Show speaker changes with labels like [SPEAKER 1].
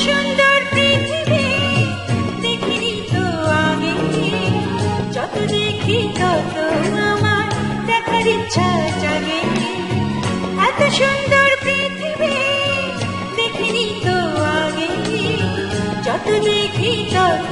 [SPEAKER 1] সুন্দর পৃথিবী দেখিনি তো আগে, যত দেখি তত আমার দেখার ইচ্ছা জাগে। এত সুন্দর পৃথিবী দেখিনি তো আগে, যত দেখি তত